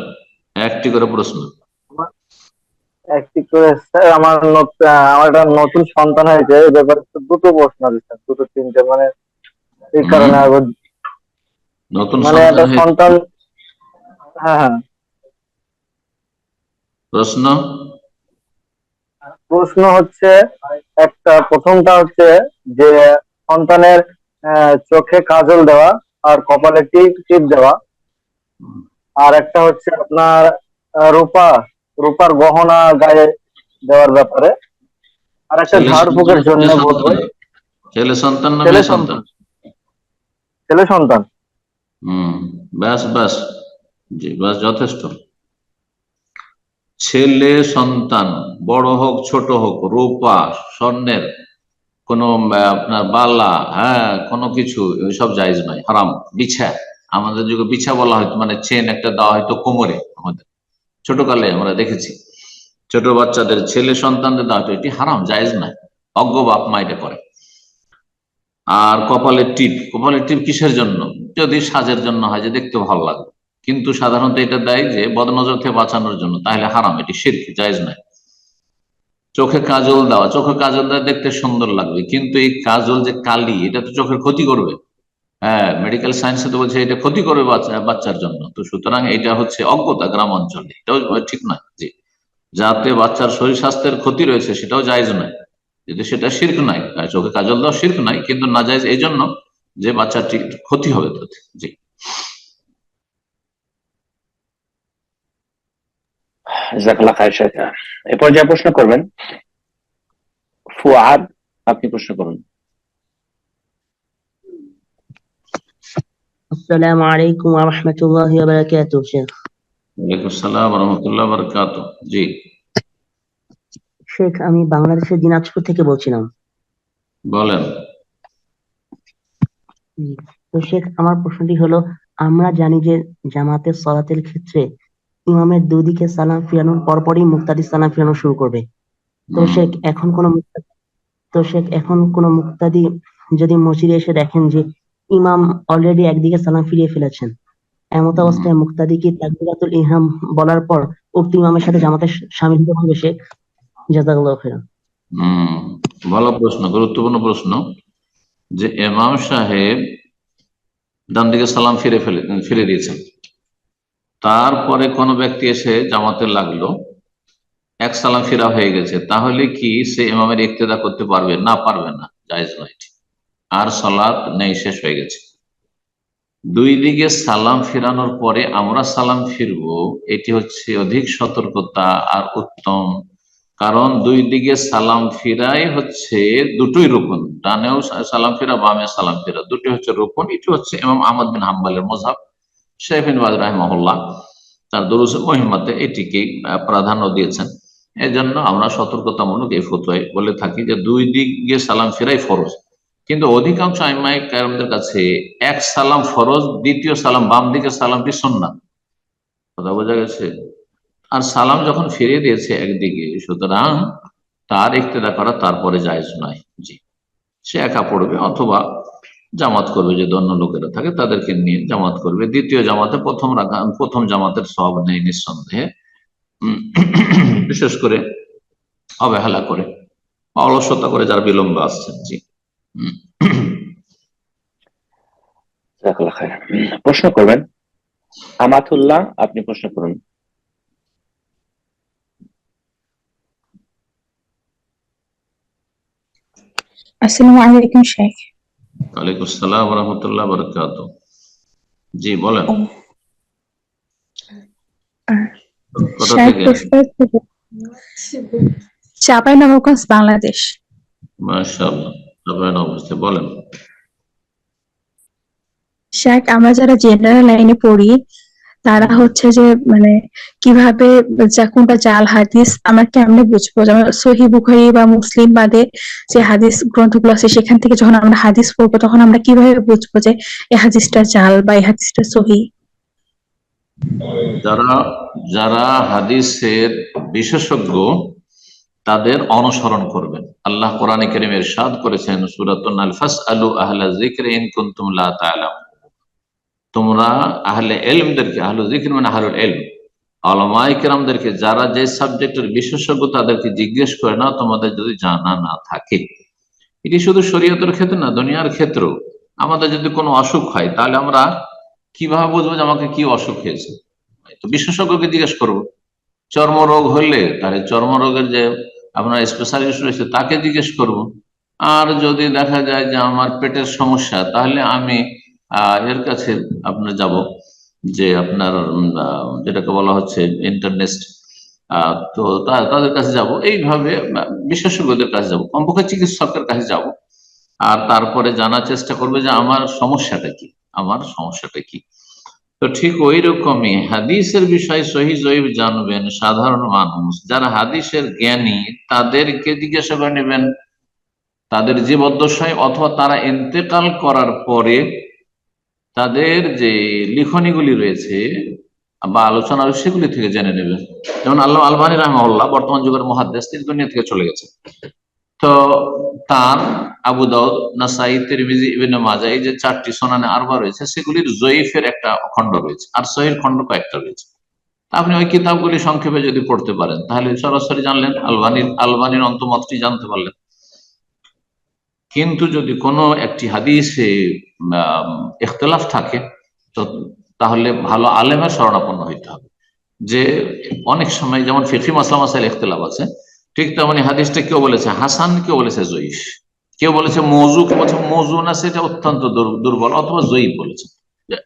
একটি করে প্রশ্ন। একটি করে স্যার, আমার একটা নতুন সন্তান হয়েছে, এই ব্যাপারে একটু দুটো প্রশ্ন আছে স্যার, দুটো তিনটে, মানে এই কারণে নতুন মানে সন্তান একটা হয়েছে, সন্তান। হ্যাঁ হ্যাঁ, প্রশ্ন। প্রশ্ন হচ্ছে, প্রথমটা হচ্ছে যে সন্তানের চোখে কাজল দেওয়া আর কপালে টিপ দেওয়া, আর একটা হচ্ছে আপনার রূপার গহনা গায়ে দেওয়ার ব্যাপারে, আর একটা ছেলে ঝাড়ফুঁকের সন্তান, জন্য মেয়ে বোধহয়। সন্তান? ছেলে সন্তান না ছেলে মেয়ে সন্তান? সন্তান, ছেলে সন্তান। ব্যাস ব্যাস, জি ব্যাস, যথেষ্ট। ছেলে সন্তান, বড় হোক ছোট হোক, রূপা স্বর্ণের কোন আপনার বালা, হ্যাঁ, কোনো কিছু, সব জায়েজ নয়, হারাম। বিছা, আমাদের যুগে বিছা বলা হয়তো, মানে চেন একটা দেওয়া হয়তো কোমরে, আমাদের ছোটকালে আমরা দেখেছি ছোট বাচ্চাদের, ছেলে সন্তানদের দেওয়া হয়তো, এটি হারাম, জায়েজ নয়, অজ্ঞ বাপ মা এটা করে। আর কপালের টিপ কিসের জন্য? যদি সাজের জন্য হয়, যে দেখতে ভালো লাগবে, কিন্তু সাধারণত এটা দেয় যে বদনজর থেকে বাঁচানোর জন্য, তাহলে হারাম, এটি শিরক, জায়েজ নয়। চোখে কাজল দেওয়া, চোখে কাজল দেওয়া দেখতে সুন্দর লাগবে, কিন্তু এই কাজল যে কালি, এটা তো চোখের ক্ষতি করবে। হ্যাঁ, মেডিকেল সায়েন্সে তো বলছে এটা ক্ষতি করবে বাচ্চার জন্য। তো সুতরাং এটা হচ্ছে অজ্ঞতা গ্রাম অঞ্চলে, এটাও ঠিক নয়। জি, যাতে বাচ্চার শরীর স্বাস্থ্যের ক্ষতি রয়েছে, সেটাও জায়েজ নয়, যদি সেটা শিরক নাই। চোখে কাজল দেওয়া শিরক নাই, কিন্তু না জায়েজ এই জন্য যে বাচ্চাটির ক্ষতি হবে তাতে। জি, জাযাকাল্লাহ খায়ের শেখ। এরপর যা প্রশ্ন করবেন ফুয়াদ, আপনি প্রশ্ন করুন। আসসালামু আলাইকুম ওয়া রাহমাতুল্লাহি ওয়া বারাকাতুহু। শেখ, ওয়ালাইকুম আসসালাম ওয়া রাহমাতুল্লাহি ওয়া বারাকাতুহু। জি, শেখ, আমি বাংলাদেশের দিনাজপুর থেকে বলছিলাম। বলেন। তো শেখ, আমার প্রশ্নটি হলো, আমরা জানি যে জামাতের সলাতের ক্ষেত্রে ইমামের দুদিকে সালাম ফিরানোর পরপরই মুক্তাদি সালাম ফিরানো শুরু করবে। তো শেখ, এখন কোন মুক্তাদি যদি মসজিদে এসে দেখেন যে ইমাম অলরেডি একদিকে সালাম ফিরিয়ে ফেলেছেন, এমত অবস্থায় মুক্তাদি কি তাকবীরাতুল ইহরাম বলার পর উক্ত ইমামের সাথে জামাতে শামিল হতে হবে? শেখ, জাযাকাল্লাহু খাইরান। ভালো প্রশ্ন, গুরুত্বপূর্ণ প্রশ্ন। যে ইমাম সাহেব ডান দিকে সালাম ফিরে দিয়েছেন, তারপরে কোনো ব্যক্তি এসে জামাতে লাগলো, এক সালাম ফিরা হয়ে গেছে, তাহলে কি সে ইমামের ইক্তেদা করতে পারবে? না, পারবে না, জায়েজ নয়, আর সালাত নেই, শেষ হয়ে গেছে। দুই দিকে সালাম ফিরানোর পরে আমরা সালাম ফিরবো, এটি হচ্ছে অধিক সতর্কতা আর উত্তম। কারণ দুই দিকে সালাম ফিরাই হচ্ছে দুটোই রুকন, ডানেও সালাম ফিরা, বামে সালাম ফিরা, দুটি হচ্ছে রুকন। এটি হচ্ছে ইমাম আহমদ বিন হাম্বলের মাযহাব। শাইখ বিন বাজ রাহিমাহুল্লাহ তার দুরুস মুহিম্মাতে এটিকেই প্রাধান্য দিয়েছেন। এজন্য আমরা সতর্কতামূলক এই ফতোয়ায় বলে থাকি যে দুই দিকে সালাম ফিরাই ফরজ। কিন্তু অধিকাংশ আইম্মায়ে কেরামদের কাছে এক সালাম ফরজ, দ্বিতীয় সালাম, বাম দিকে সালামটি সুন্নাত। কথা বোঝা গেছে? আর সালাম যখন ফিরিয়ে দিয়েছে একদিকে, সুতরাং তার ইক্তেদা করা তারপরে জায়েজ নয়। জি, সে একা পড়বে অথবা জামাত করবে, যদি অন্য লোকেরা থাকে তাদেরকে নিয়ে জামাত করবে। দ্বিতীয় জামাতে প্রথম জামাতের সওয়াব নেই নিঃসন্দেহে, বিশেষ করে অবহেলা করে, অলসতা করে যারা বিলম্বে আসছেন। জি। জাযাকাল্লাহ খাইর। প্রশ্ন করবেন আমাতুল্লাহ, আপনি প্রশ্ন করুন। আসসালামু আলাইকুম শেখ। ওয়ালাইকুম আসসালাম ওয়া রাহমাতুল্লাহি ওয়া বারাকাতুহু। জি বলেন। কোথা শেখ থেকে? চাঁপাইনবাবগঞ্জ, বাংলাদেশ। মাশাআল্লাহ, অবস্থা বলেন। শেখ, আমরা যারা জেনারেল লাইনে পড়ি তারা হচ্ছে যে মানে কিভাবে কোনটা জাল হাদিস আমরা কেমনে বুঝবো? যেমন সহিহ বুখারী বা মুসলিম বাদে যে হাদিস গ্রন্থগুলো আছে সেখান থেকে যখন আমরা হাদিস পড়বো তখন আমরা কিভাবে বুঝবো যে এই হাদিসটা জাল বা এই হাদিসটা সহিহ? যারা হাদিসের বিশেষজ্ঞ তাদের অনুসরণ করবেন। আল্লাহ কোরআনে কারীমে ইরশাদ করেছেন সূরাতুন নাল, ফাসআলু আহলা যিকরি ইন কুনতুম লা তা'লামুন, তোমরা আহলে ইলমদেরকে, আহলু যিকর মানে আহলুল ইলম, উলামায়ে কেরামদেরকে, যারা যে সাবজেক্টের বিশেষজ্ঞ তাদেরকে জিজ্ঞেস করে নাও তোমাদের যদি জানা না থাকে। এটি শুধু শরীয়তের ক্ষেত্রে না, দুনিয়ার ক্ষেত্রেও আমাদের যদি কোনো অসুখ হয় তাহলে আমরা কিভাবে বুঝবো যে আমাকে কি অসুখ হয়েছে? তো বিশেষজ্ঞকে জিজ্ঞেস করবো। চর্মরোগ হলে তাহলে চর্মরোগের যে আপনার স্পেশালিস্ট রয়েছে তাকে জিজ্ঞেস করব। আর যদি দেখা যায় যে আমার পেটের সমস্যা, তাহলে আমি এর কাছে আপনার যাব, যে আপনার যেটাকে বলা হচ্ছে ইন্টারনেস্ট, তো তাদের কাছে যাব। এইভাবে বিশেষজ্ঞদের কাছে যাব, কমপক্ষে চিকিৎসকের কাছে যাব। আর তারপরে জানার চেষ্টা করবে যে আমার সমস্যাটা কি। তো ঠিক ওই রকমই হাদিসের বিষয় সহিহ জয়ীফ জানবেন সাধারণ মানুষ যারা হাদিসের জ্ঞানী, তাদেরকে জিজ্ঞাসা করে নেবেন তাদের জীবদ্দশায় অথবা তারা ইন্তেকাল করার পরে তাদের যে লিখনীগুলি রয়েছে বা আলোচনা সেগুলি থেকে জেনে নেবেন। যেমন আল্লাহ আলবানী রাহিমাহুল্লাহ বর্তমান যুগের মুহাদ্দিস, তিনি দুনিয়া থেকে চলে গেছে। তো তার আবু দাউদ, নাসাই, তিরমিজি, ইবনে মাজাহ, এই যে 4টি সুনানে আরবা রয়েছে, সেগুলির জয়ীফের একটা খণ্ড রয়েছে আর সহিহ খণ্ড কয়েকটা রয়েছে। আপনি ওই কিতাবগুলি সংক্ষেপে যদি পড়তে পারেন তাহলে সরাসরি জানলেন, আলবানীর অন্তমতটি জানতে পারলেন। কিন্তু যদি কোনো একটি হাদিসে ইখতিলাফ থাকে তো তাহলে ভালো আলেমের শরণাপন্ন হইতে হবে। যে অনেক সময় যেমন ফিকহি মাসলা মাসাইল ইখতিলাফ আছে, ঠিক তেমনি হাদিসটা কেউ বলেছে হাসান, কেউ বলেছে জয়ীফ, কেউ বলেছে মওযু, কেউ বলেছে মওযু না, সেটা অত্যন্ত দুর্বল, অথবা জয়ীফ বলেছে।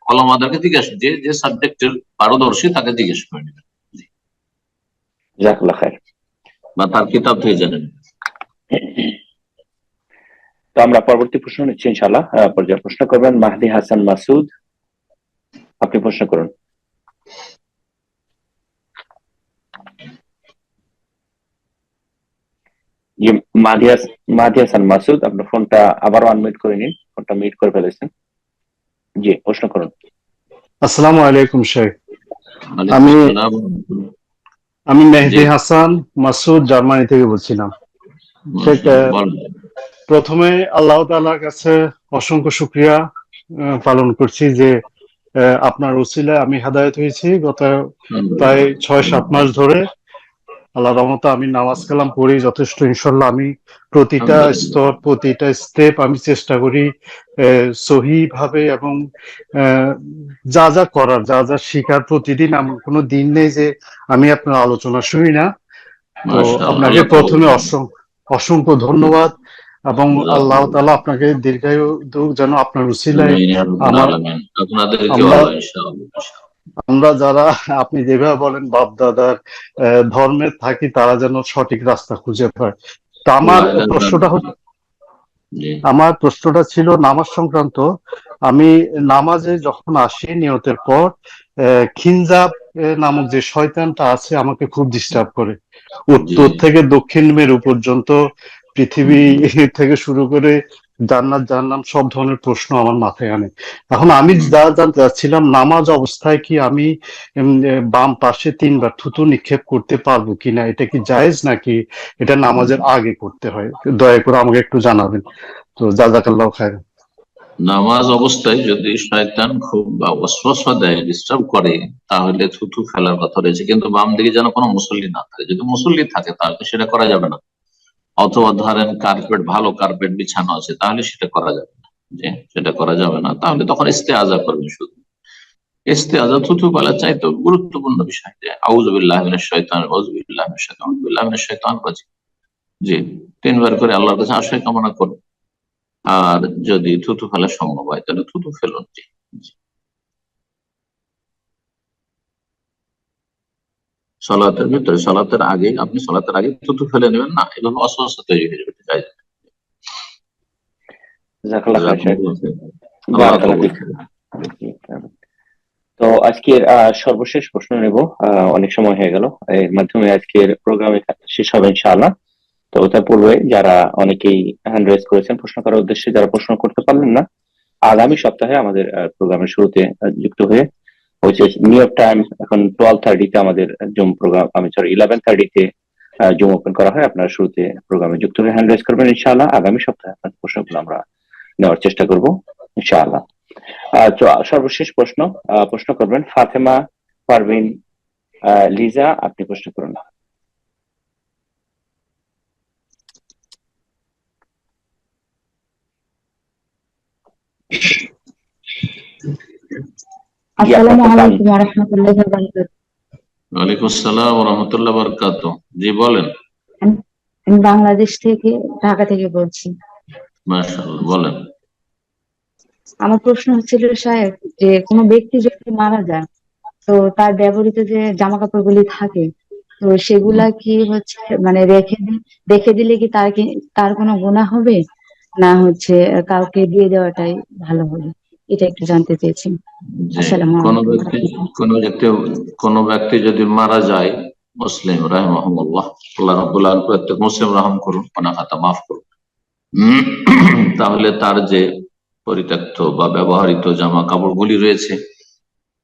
ওলামাদেরকে জিজ্ঞেস, যে সাবজেক্টের পারদর্শী তাকে জিজ্ঞেস করে নেবেন, জাযাকাল্লাহ খাইর, বা তার কিতাব থেকে জানেন। তো আমরা পরবর্তী প্রশ্ন নিচ্ছি ইনশাআল্লাহ। পর্যায়ে প্রশ্ন করবেন মাহদি হাসান মাসুদ, আপনি প্রশ্ন করুন। মাহদি হাসান মাসুদ, আপনার ফোনটা আবারও আনমিউট করে নিন, ফোনটা মিউট করে ফেলেছেন। জি, প্রশ্ন করুন। আসসালামু আলাইকুম শেখ। আমি মেহেদি হাসান মাসুদ, জার্মানি থেকে বলছিলাম। শেখ, প্রথমে আল্লাহ তাআলার কাছে অসংখ্য শুকরিয়া পালন করছি যে আপনার উসিলায় আমি হেদায়েত হয়েছি। গত প্রায় 6-7 মাস ধরে আল্লাহর রহমতে আমি নামাজ কালাম পড়ি যথেষ্ট, ইনশাল্লাহ। আমি প্রতিটা স্তর, প্রতিটা স্টেপ আমি চেষ্টা করি সহিহ ভাবে, এবং যা যা করার, যা যা শিখার, প্রতিদিন এমন কোনো দিন নেই যে আমি আপনার আলোচনা শুনি না। তো আপনাকে প্রথমে অসংখ্য ধন্যবাদ, এবং আল্লাহ তাআলা আপনাকে দীর্ঘায়ু দিক, যেন আপনার উসিলায় আমরা যারা আপনি যেভাবে বলেন বাপ দাদার ধর্মের থাকি, তারা যেন সঠিক রাস্তা খুঁজে পায়। তো আমার প্রশ্নটা ছিল নামাজ সংক্রান্ত। আমি নামাজে যখন আসি নিয়তের পর খিনজাব নামক যে শয়তানটা আছে আমাকে খুব ডিস্টার্ব করে। উত্তর থেকে দক্ষিণ মেরু পর্যন্ত, পৃথিবী থেকে শুরু করে জান্নাত জাহান্নাম সব ধরনের প্রশ্ন আমার মাথায় আনে। এখন আমি যা জানতে চাচ্ছিলাম, নামাজ অবস্থায় কি আমি বাম পাশে 3 বার থুতু নিক্ষেপ করতে পারবো কিনা, এটা কি জায়েজ নাকি এটা নামাজের আগে করতে হয়? দয়া করে আমাকে একটু জানাবেন। তো জাযাকাল্লাহু খায়রান। নামাজ অবস্থায় যদি শয়তান খুব ওয়াসওয়াসা দেয়, ডিস্টার্ব করে, তাহলে থুতু ফেলার কথা রয়েছে, কিন্তু বাম দিকে যেন কোনো মুসল্লি না থাকে। যদি মুসল্লি থাকে তাহলে সেটা করা যাবে না। অথবা ধরেন কার্পেট, ভালো কার্পেট বিছানো আছে, তাহলে সেটা করা যাবে না। যে সেটা করা যাবে না, তাহলে তখন ইস্তেআজা করবেন শুধু। ইস্তেআজা থুতু ফেলার চাইতে গুরুত্বপূর্ণ বিষয় যে আউযু বিল্লাহি মিনাশ শাইতানির রাজিম, আউযু বিল্লাহি মিনাশ শাইতানির রাজিম, আউযু বিল্লাহি মিনাশ শাইতানির রাজিম, জি 3 বার করে আল্লাহর কাছে আশ্রয় কামনা করুন। আর যদি থুতু ফেলা সম্ভব হয় তাহলে থুতু ফেলুন। জি জি। সালাতের ভিতরে, সালাতের আগে, আপনি সালাতের আগে থুতু ফেলে নেবেন না, এভাবে অস্বস্থ তৈরি হয়ে যাবে। তাই জাযাকাল্লাহু খাইর। আল্লাহ বারাকাল্লাহু কবুল ফিক। করুন। তো আজকের সর্বশেষ প্রশ্ন নেব। অনেক সময় হয়ে গেল, এর মাধ্যমে আজকের প্রোগ্রামে শেষ হবে ইনশাআল্লাহ। তো তার পূর্বে যারা অনেকেই হ্যান্ড রেজ করেছেন প্রশ্ন করার উদ্দেশ্যে, যারা প্রশ্ন করতে পারলেন না, আগামী সপ্তাহে আমাদের প্রোগ্রামের শুরুতে যুক্ত হয়ে হচ্ছে নিউ ইয়র্ক টাইম এখন 12:30-তে আমাদের জুম প্রোগ্রাম, 11:30-তে জুম ওপেন করা হয়। আপনারা শুরুতে প্রোগ্রামে যুক্ত হয়ে হ্যান্ড রেজ করবেন ইনশাআল্লাহ। আগামী সপ্তাহে আপনার প্রশ্নগুলো আমরা নেওয়ার চেষ্টা করব ইনশাআল্লাহ। তো সর্বশেষ প্রশ্ন করবেন ফাতেমা পারভিন লিজা, আপনি প্রশ্ন করুন। আসসালামু আলাইকুম ওয়া রাহমাতুল্লাহি ওয়া বারাকাতুহু। ওয়ালাইকুম আসসালাম ওয়া রাহমাতুল্লাহি ওয়া বারাকাতুহু। জি বলেন। আমি বাংলাদেশ থেকে, ঢাকা থেকে বলছি। মাশাআল্লাহ, বলেন। আমার প্রশ্ন হচ্ছিল সাহেব, যে কোনো ব্যক্তি যদি মারা যায়, তো তার ব্যবহৃত যে জামা কাপড়গুলি থাকে, তো সেগুলা কি হচ্ছে মানে রেখে দিলে কি তার কোনো গুনাহ হবে, না হচ্ছে কাউকে দিয়ে দেওয়াটাই ভালো হবে? এটা একটু জানতে চেয়েছি। যে আসসালামু কোন আলাইকুম ওয়া ব্যক্তি রাহমাতুল্লাহ। কোন ব্যক্তি যদি মারা যায়, মুসলিম রাহিমাহুল্লাহ, আল্লাহ রাব্বুল আলামিন প্রত্যেক মুসলিম রহম করুন, গুনাহ খাতা মাফ করুন, তাহলে তার যে পরিত্যক্ত বা ব্যবহৃত জামা কাপড়গুলি রয়েছে,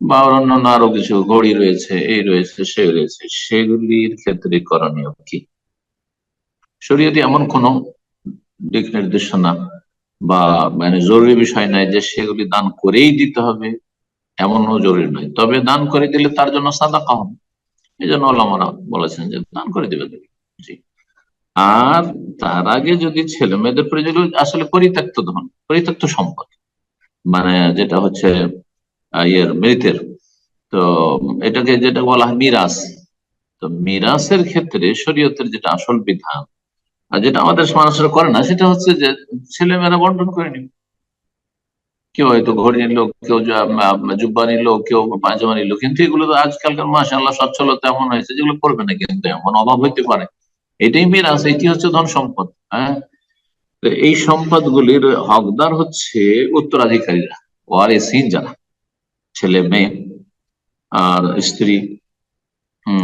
বা অন্যান্য আরো কিছু ঘড়ি রয়েছে, এই রয়েছে, সেই রয়েছে, সেগুলির ক্ষেত্রে করণীয় কি? শরীয়তে এমন কোন দিক নির্দেশনা বা মানে জরুরি বিষয় নাই যে সেগুলি দান করেই দিতে হবে, এমনও জরুরি নয়। তবে দান করে দিলে তার জন্য সাদাকা হবে, এই জন্য ওলামারা বলেছেন যে দান করে দিবে। জি। আর তার আগে যদি ছেলে মেয়েদের প্রয়োজন, আসলে পরিত্যক্ত ধন, পরিত্যক্ত সম্পদ, মানে যেটা হচ্ছে মৃতের, তো এটাকে যেটা বলা হয় মিরাস। তো মিরাসের ক্ষেত্রে শরীয়তের যেটা আসল বিধান, আর যেটা আমাদের মানুষরা করে না, সেটা হচ্ছে যে ছেলেমেয়েরা বন্টন করে নিবে। কেউ হয়তো ঘড়ি নিল, কেউ জুব্বা নিল, কেউ পায়জামা নিল, কিন্তু এগুলো তো আজকালকার মাশাআল্লাহ সচ্ছলতা এমন হয়েছে যেগুলো করবে না, কিন্তু এমন অভাব হইতে পারে। এটাই মিরাস, এটি হচ্ছে ধন সম্পদ। হ্যাঁ, তো এই সম্পদ গুলির হকদার হচ্ছে উত্তরাধিকারীরা, ওয়ারিসিন যারা, ছেলে মেয়ে আর স্ত্রী,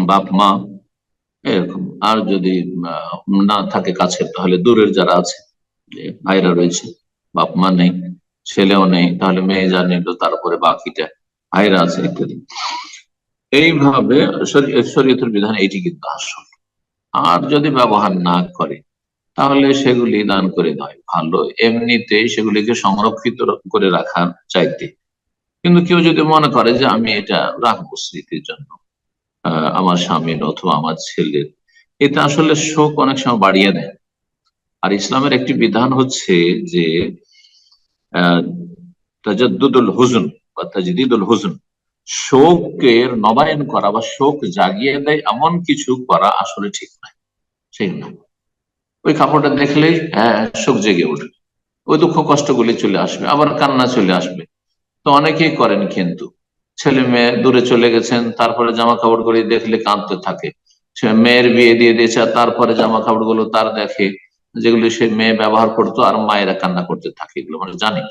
বাপ মা, এরকম। আর যদি না থাকে কাছের, তাহলে দূরের যারা আছে, যে ভাইরা রয়েছে, বাপ মা নেই, ছেলেও নেই, তাহলে মেয়ে যা নিল, তারপরে বাকিটা ভাইরা আছে, ইত্যাদি। এইভাবে শরীয়তের বিধান এটি কিন্তু আসল। আর যদি ব্যবহার না করে, তাহলে সেগুলি দান করে দেয় ভালো, এমনিতে সেগুলিকে সংরক্ষিত করে রাখার চাইতে। কিন্তু কেউ যদি মনে করে যে আমি এটা রাখবো স্মৃতির জন্য, আমার স্বামীর অথবা আমার ছেলের, এটা আসলে শোক অনেক সময় বাড়িয়ে দেয়। আর ইসলামের একটি বিধান হচ্ছে যে তাজাদ্দুদুল হুজুন বা তাজদিদুল হুজুন, শোকের নবায়ন করা বা শোক জাগিয়ে দেয় এমন কিছু করা আসলে ঠিক নয়। ঠিক না, ওই কাপড়টা দেখলেই হ্যাঁ শোক জেগে উঠবে, ওই দুঃখ কষ্টগুলি চলে আসবে, আবার কান্না চলে আসবে। তো অনেকেই করেন, কিন্তু ছেলে মেয়ে দূরে চলে গেছেন, তারপরে জামা কাপড় গুলি দেখলে কাঁদতে থাকে। সে মেয়ের বিয়ে দিয়ে দিয়েছে, তারপরে জামা কাপড় গুলো তার দেখে, যেগুলি সে মেয়ে ব্যবহার করতো, আর মায়েরা কান্না করতে থাকে। এগুলো আমরা জানি।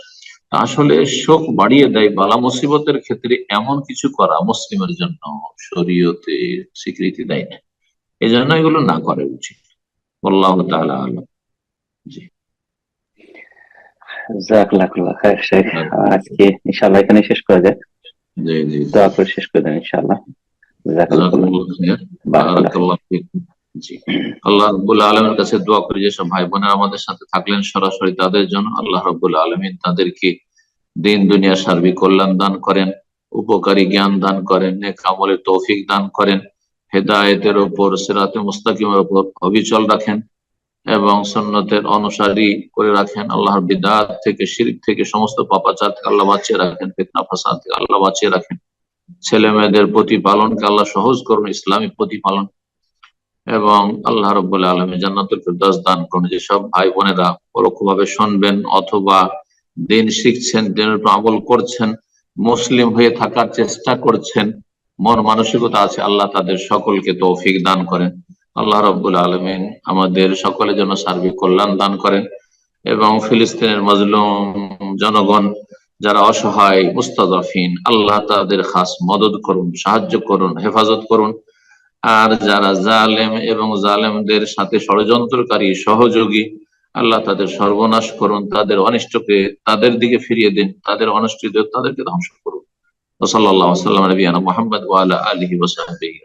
আসলে শোক বাড়িয়ে দেয় বালা মুসিবতের ক্ষেত্রে এমন কিছু করা মুসলিমের জন্য শরীয়তে স্বীকৃতি দেয় না, এই জন্য এগুলো না করা উচিত। আল্লাহ তাআলা আলাম। জি। জাযাকাল্লাহু খাইর শেখ। আজকে ইনশাআল্লাহ এখানে শেষ করা যায়। জি জি দোয়া করে শেষ করে দেন ইনশাআল্লাহ। জাযাকাল্লাহু খাইর, বারাকাল্লাহু ফিকুম। জি, আল্লাহ রাব্বুল আলামিনের কাছে দোয়া করি যেসব ভাই বোনেরা আমাদের সাথে থাকলেন সরাসরি তাদের জন্য আল্লাহ রাব্বুল আলামিন তাদেরকে দিন দুনিয়া সার্বিক কল্যাণ দান করেন, উপকারী জ্ঞান দান করেন, নেক আমলের তৌফিক দান করেন, হেদায়েতের উপর সিরাতে মুস্তাকিমের উপর অবিচল রাখেন এবং সুন্নতের অনুসারী করে রাখেন। আল্লাহর বিদআত থেকে, শিরক থেকে, সমস্ত পাপাচার থেকে আল্লাহ বাঁচিয়ে রাখেন, ফিতনা ফাসাদ থেকে আল্লাহ বাঁচিয়ে রাখেন। ছেলে মেয়েদের প্রতিপালনকে আল্লাহ সহজ করুন, ইসলামী প্রতিপালন, এবং আল্লাহ রাব্বুল আলামিন জান্নাতুল ফিরদাউস দান করুন। যেসব ভাই বোনেরা পরোক্ষভাবে শুনবেন অথবা দিন শিখছেন, দিনের উপর আমল করছেন, মুসলিম হয়ে থাকার চেষ্টা করছেন, মন মানসিকতা আছে, আল্লাহ তাদের সকলকে তৌফিক দান করেন। আল্লাহ রাব্বুল আলামিন আমাদের সকলের জন্য সার্বিক কল্যাণ দান করেন এবং ফিলিস্তিনের মাজলুম জনগণ যারা অসহায় মুস্তাযাফিন, আল্লাহ তাদের খাস মদদ করুন, সাহায্য করুন, হেফাজত করুন। আর যারা জালেম এবং জালেমদের সাথে ষড়যন্ত্রকারী সহযোগী, আল্লাহ তাদের সর্বনাশ করুন, তাদের অনিষ্টকে তাদের দিকে ফিরিয়ে দিন, তাদের অনিষ্ট তাদেরকে ধ্বংস করুন। ওয়া সাল্লাল্লাহু আলা নবিয়িনা মুহাম্মদ ওয়া আলা আলিহি ওয়া সাহবিহি।